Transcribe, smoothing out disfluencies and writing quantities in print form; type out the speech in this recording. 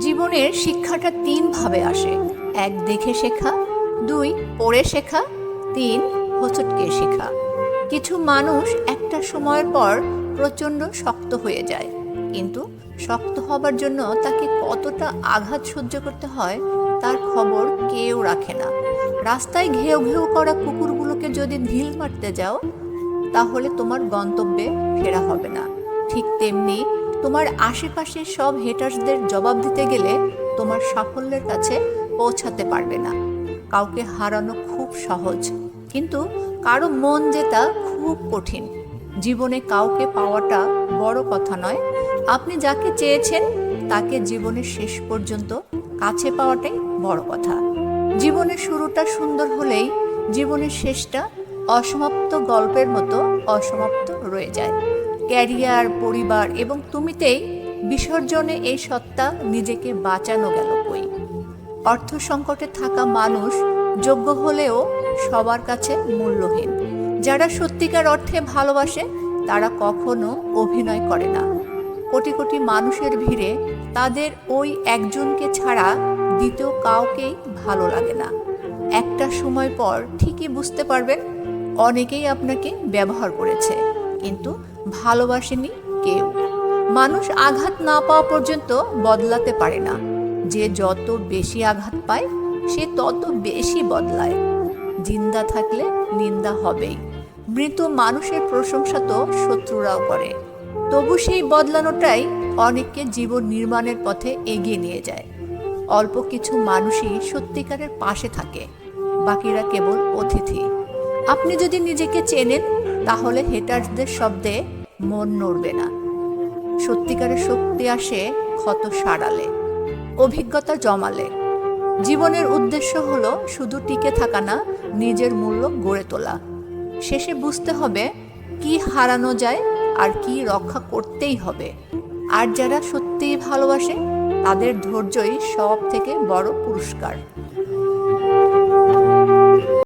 জীবনের শিক্ষাটা তিন ভাবে আসে। এক, দেখে শেখা; দুই, পড়ে শেখা; তিন, হোঁচটকে শেখা। কিছু মানুষ একটা সময়ের পর প্রচণ্ড শক্ত হয়ে যায়, কিন্তু শক্ত হবার জন্য তাকে কতটা আঘাত সহ্য করতে হয় তার খবর কেউ রাখে না। রাস্তায় ঘেউ ঘেউ করা কুকুরগুলোকে যদি ঢিল মারতে যাও, তাহলে তোমার গন্তব্যে ফেরা হবে না। ঠিক তেমনি তোমার আশেপাশের সব হেটার্সদের জবাব দিতে গেলে তোমার সাফল্যের কাছে পৌঁছাতে পারবে না। কাউকে হারানো খুব সহজ, কিন্তু কারো মন জেতা খুব কঠিন। জীবনে কাউকে পাওয়াটা বড় কথা নয়, আপনি যাকে চেয়েছেন তাকে জীবনের শেষ পর্যন্ত কাছে পাওয়াটাই বড় কথা। জীবনের শুরুটা সুন্দর হলেই জীবনের শেষটা অসমাপ্ত গল্পের মতো অসমাপ্ত রয়ে যায়। ক্যারিয়ার, পরিবার এবং তুমিতেই বিসর্জনে এই সত্তা নিজেকে বাঁচানো গেল কই। অর্থ সংকটে থাকা মানুষ যোগ্য হলেও সবার কাছে মূল্যহীন। যারা সত্যিকার অর্থে ভালোবাসে তারা কখনো অভিনয় করে না। কোটি কোটি মানুষের ভিড়ে তাদের ওই একজনকে ছাড়া দ্বিতীয় কাউকেই ভালো লাগে না। একটা সময় পর ঠিকই বুঝতে পারবেন, অনেকেই আপনাকে ব্যবহার করেছে, কিন্তু ভালোবাসেনি কেউ। মানুষ আঘাত না পাওয়া পর্যন্ত বদলাতে পারে না। যে যত বেশি আঘাত পায় সে তত বেশি বদলায়। জিন্দা থাকলে নিন্দা হবেই। মৃত মানুষের প্রশংসা তো শত্রুরাও করে। তবু সেই বদলানোটাই অনেককে জীবন নির্মাণের পথে এগিয়ে নিয়ে যায়। অল্প কিছু মানুষই সত্যিকারের পাশে থাকে, বাকিরা কেবল অতিথি। আপনি যদি নিজেকে চেনেন, তাহলে হেটার্সদের শব্দে মন নড়বে না। সত্যিকারের শক্তি আসে ক্ষত সারালে, অভিজ্ঞতা জমালে। জীবনের উদ্দেশ্য হলো শুধু টিকে থাকা না, নিজের মূল্য গড়ে তোলা। শেষে বুঝতে হবে কি হারানো যায় আর কি রক্ষা করতেই হবে। আর যারা সত্যিই ভালোবাসে তাদের ধৈর্যই সব থেকে বড় পুরস্কার।